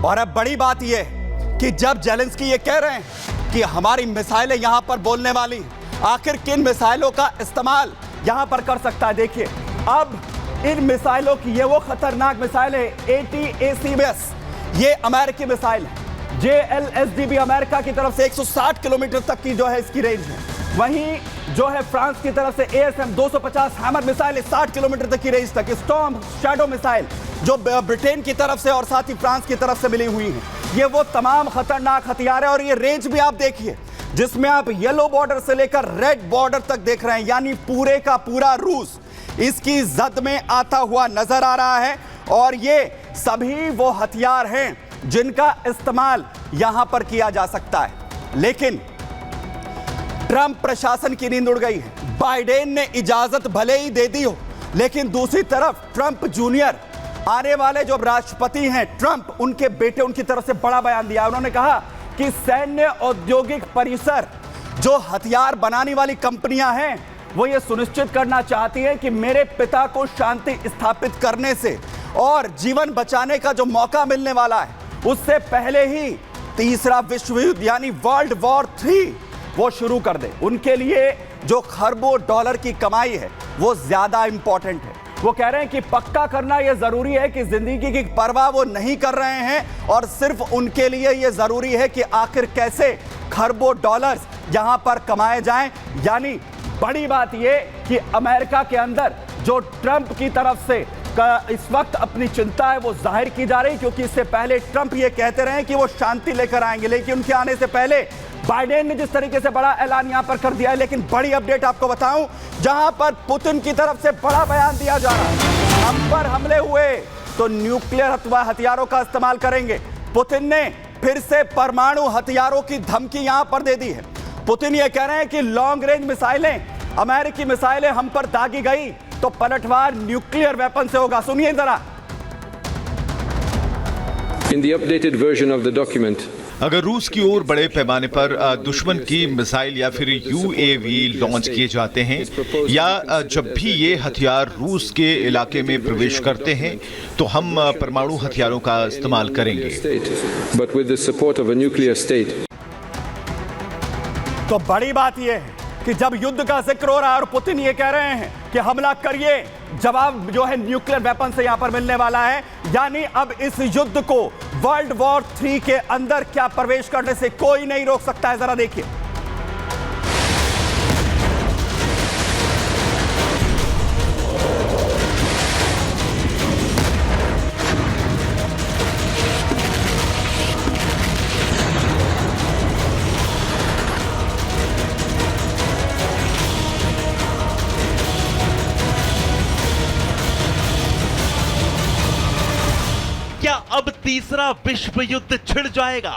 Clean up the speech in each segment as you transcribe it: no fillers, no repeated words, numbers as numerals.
और अब बड़ी बात यह कि जब जेलेंस्की ये कह रहे हैं कि हमारी मिसाइलें यहां पर बोलने वाली, आखिर किन मिसाइलों का इस्तेमाल यहां पर कर सकता है? देखिए, अब इन मिसाइलों की ये वो खतरनाक मिसाइल है ATACMS, ये अमेरिकी मिसाइल है। JLSD भी अमेरिका की तरफ से 160 किलोमीटर तक की जो है इसकी रेंज है। वहीं जो है फ्रांस की तरफ से ASM 250 हैमर मिसाइल 60 किलोमीटर तक की रेंज तक। स्टॉर्म शैडो मिसाइल जो ब्रिटेन की तरफ से और साथ ही फ्रांस की तरफ से मिली हुई है। ये वो तमाम खतरनाक हथियार है और ये रेंज भी आप देखिए, जिसमें आप येलो बॉर्डर से लेकर रेड बॉर्डर तक देख रहे हैं, यानी पूरे का पूरा रूस इसकी जद में आता हुआ नजर आ रहा है। और ये सभी वो हथियार हैं जिनका इस्तेमाल यहां पर किया जा सकता है। लेकिन ट्रंप प्रशासन की नींद उड़ गई है। बाइडेन ने इजाजत भले ही दे दी हो, लेकिन दूसरी तरफ ट्रंप जूनियर, आने वाले जो राष्ट्रपति हैं ट्रंप, उनके बेटे, उनकी तरफ से बड़ा बयान दिया। उन्होंने कहा कि सैन्य औद्योगिक परिसर, जो हथियार बनाने वाली कंपनियां हैं, वो ये सुनिश्चित करना चाहती हैं कि मेरे पिता को शांति स्थापित करने से और जीवन बचाने का जो मौका मिलने वाला है, उससे पहले ही तीसरा विश्व युद्ध यानी वर्ल्ड वॉर 3 वो शुरू कर दे। उनके लिए जो खरबों डॉलर की कमाई है वो ज्यादा इंपॉर्टेंट है। वो कह रहे हैं कि पक्का करना यह जरूरी है कि जिंदगी की परवाह वो नहीं कर रहे हैं और सिर्फ उनके लिए यह जरूरी है कि आखिर कैसे खरबों डॉलर्स यहां पर कमाए जाएं। यानी बड़ी बात यह कि अमेरिका के अंदर जो ट्रंप की तरफ से इस वक्त अपनी चिंता है वो जाहिर की जा रही, क्योंकि इससे पहले ट्रंप ये कहते रहे कि वो शांति लेकर आएंगे, लेकिन उनके आने से पहले बाइडेन ने जिस तरीके से बड़ा ऐलान यहां पर कर दिया है। लेकिन बड़ी अपडेट आपको बताऊं, जहां पर पुतिन की तरफ से बड़ा बयान दिया जा रहा है, हम पर हमले हुए तो न्यूक्लियर हथियारों का इस्तेमाल करेंगे। पुतिन ने फिर से परमाणु हथियारों की धमकी यहां पर दे दी है। पुतिन ये कह रहे हैं कि लॉन्ग रेंज मिसाइलें, अमेरिकी मिसाइलें हम पर दागी गई तो पलटवार न्यूक्लियर वेपन से होगा। सुनिए जरा। In the updated version of the document, अगर रूस की ओर बड़े पैमाने पर दुश्मन की मिसाइल या फिर UAV लॉन्च किए जाते हैं, या जब भी ये हथियार रूस के इलाके में प्रवेश करते हैं, तो हम परमाणु हथियारों का इस्तेमाल करेंगे। but with the support of a nuclear state. तो बड़ी बात यह है कि जब युद्ध का जिक्र हो रहा है और पुतिन ये कह रहे हैं कि हमला करिए, जवाब जो है न्यूक्लियर वेपन से यहां पर मिलने वाला है। यानी अब इस युद्ध को वर्ल्ड वॉर 3 के अंदर क्या प्रवेश करने से कोई नहीं रोक सकता है। जरा देखिए। क्या अब तीसरा विश्व युद्ध छिड़ जाएगा?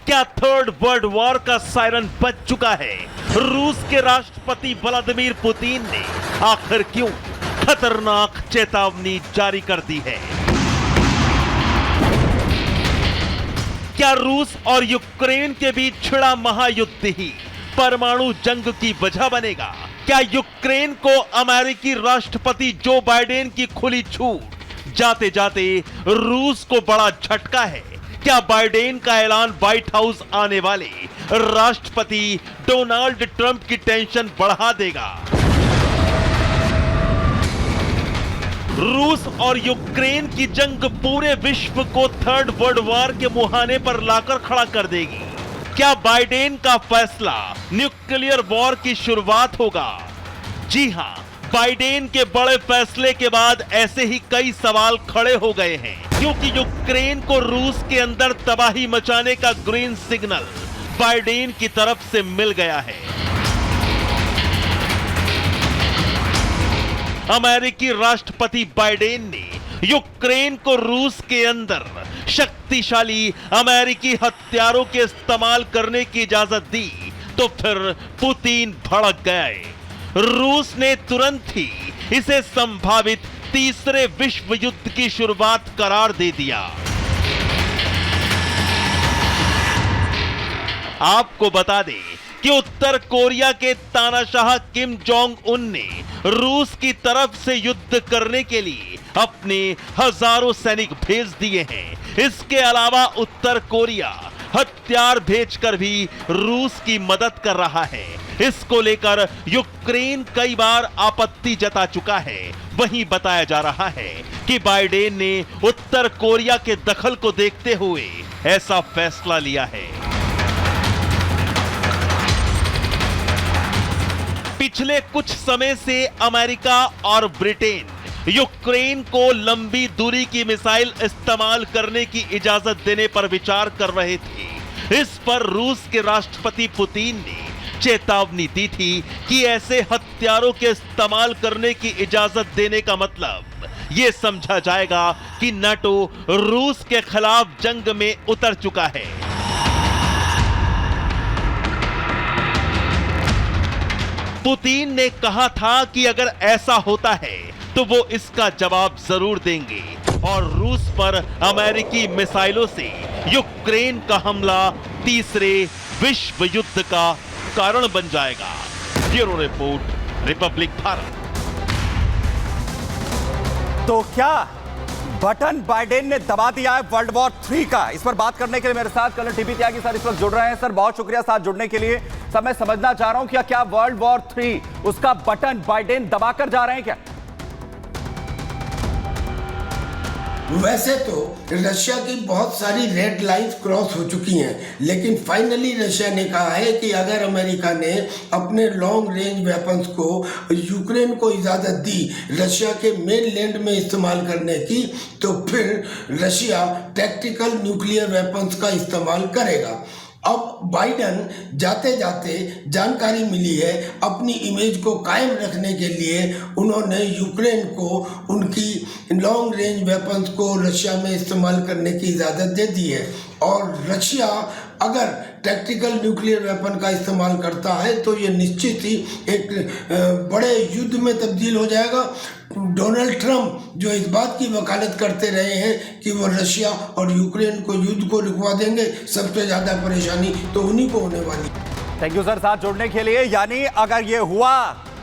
क्या थर्ड वर्ल्ड वॉर का सायरन बज चुका है? रूस के राष्ट्रपति व्लादिमीर पुतिन ने आखिर क्यों खतरनाक चेतावनी जारी कर दी है? क्या रूस और यूक्रेन के बीच छिड़ा महायुद्ध ही परमाणु जंग की वजह बनेगा? क्या यूक्रेन को अमेरिकी राष्ट्रपति जो बाइडेन की खुली छूट जाते जाते रूस को बड़ा झटका है? क्या बाइडेन का ऐलान व्हाइट हाउस आने वाले राष्ट्रपति डोनाल्ड ट्रंप की टेंशन बढ़ा देगा? रूस और यूक्रेन की जंग पूरे विश्व को थर्ड वर्ल्ड वॉर के मुहाने पर लाकर खड़ा कर देगी। क्या बाइडेन का फैसला न्यूक्लियर वॉर की शुरुआत होगा? जी हां, बाइडेन के बड़े फैसले के बाद ऐसे ही कई सवाल खड़े हो गए हैं, क्योंकि यूक्रेन को रूस के अंदर तबाही मचाने का ग्रीन सिग्नल बाइडेन की तरफ से मिल गया है। अमेरिकी राष्ट्रपति बाइडेन ने यूक्रेन को रूस के अंदर शक्तिशाली अमेरिकी हथियारों के इस्तेमाल करने की इजाजत दी, तो फिर पुतिन भड़क गए। रूस ने तुरंत ही इसे संभावित तीसरे विश्व युद्ध की शुरुआत करार दे दिया। आपको बता दें कि उत्तर कोरिया के तानाशाह किम जोंग उन ने रूस की तरफ से युद्ध करने के लिए अपने हजारों सैनिक भेज दिए हैं। इसके अलावा उत्तर कोरिया हथियार भेजकर भी रूस की मदद कर रहा है। इसको लेकर यूक्रेन कई बार आपत्ति जता चुका है। वहीं बताया जा रहा है कि बाइडेन ने उत्तर कोरिया के दखल को देखते हुए ऐसा फैसला लिया है। पिछले कुछ समय से अमेरिका और ब्रिटेन यूक्रेन को लंबी दूरी की मिसाइल इस्तेमाल करने की इजाजत देने पर विचार कर रहे थे। इस पर रूस के राष्ट्रपति पुतिन ने चेतावनी दी थी कि ऐसे हथियारों के इस्तेमाल करने की इजाजत देने का मतलब यह समझा जाएगा कि नाटो रूस के खिलाफ जंग में उतर चुका है। पुतिन ने कहा था कि अगर ऐसा होता है तो वो इसका जवाब जरूर देंगे और रूस पर अमेरिकी मिसाइलों से यूक्रेन का हमला तीसरे विश्व युद्ध का कारण बन जाएगा। Bureau report, Republic Bharat. तो क्या बटन बाइडेन ने दबा दिया है वर्ल्ड वॉर 3 का? इस पर बात करने के लिए मेरे साथ कलर टीवी त्यागी सर इस वक्त जुड़ रहे हैं। सर बहुत शुक्रिया साथ जुड़ने के लिए। सर मैं समझना चाह रहा हूं कि क्या वर्ल्ड वॉर 3 उसका बटन बाइडेन दबाकर जा रहे हैं क्या? वैसे तो रशिया की बहुत सारी रेड लाइंस क्रॉस हो चुकी हैं, लेकिन फाइनली रशिया ने कहा है कि अगर अमेरिका ने अपने लॉन्ग रेंज वेपन्स को यूक्रेन को इजाज़त दी रशिया के मेन लैंड में इस्तेमाल करने की, तो फिर रशिया टैक्टिकल न्यूक्लियर वेपन्स का इस्तेमाल करेगा। अब बाइडन जाते जाते जानकारी मिली है, अपनी इमेज को कायम रखने के लिए उन्होंने यूक्रेन को उनकी लॉन्ग रेंज वेपन्स को रशिया में इस्तेमाल करने की इजाज़त दे दी है। और रशिया अगर टैक्टिकल न्यूक्लियर वेपन का इस्तेमाल करता है तो ये निश्चित ही एक बड़े युद्ध में तब्दील हो जाएगा। डोनाल्ड ट्रंप जो इस बात की वकालत करते रहे हैं कि वो रशिया और यूक्रेन को युद्ध को रुकवा देंगे, सबसे ज़्यादा परेशानी तो उन्हीं को होने वाली। थैंक यू सर साथ जुड़ने के लिए। यानी अगर ये हुआ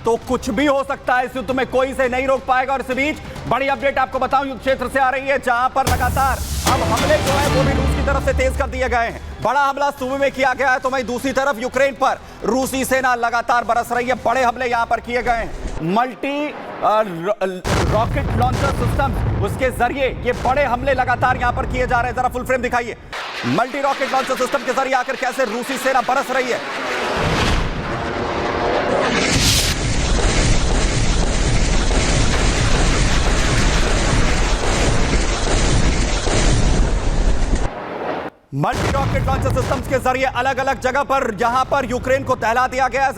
तो कुछ भी हो सकता है, इस युद्ध में कोई से नहीं रोक पाएगा। और इस बीच बड़ी अपडेट आपको बताऊं युद्ध क्षेत्र से आ रही है, जहां पर लगातार अब हमले जो है वो भी रूस की तरफ से तेज कर दिए गए हैं। बड़ा हमला सूबे में किया गया है, तो वहीं दूसरी तरफ यूक्रेन पर रूसी सेना लगातार बरस रही है। बड़े हमले यहां पर किए गए हैं। मल्टी रॉकेट लॉन्चर सिस्टम, उसके जरिए ये बड़े हमले लगातार यहां पर किए जा रहे हैं। जरा फुल फ्रेम दिखाइए। मल्टी रॉकेट लॉन्चर सिस्टम के जरिए आकर कैसे रूसी सेना बरस रही है। मल्टी रॉकेट लॉन्चर सिस्टम्स के जरिए अलग अलग जगह पर यहां पर यूक्रेन को दहला दिया गया है।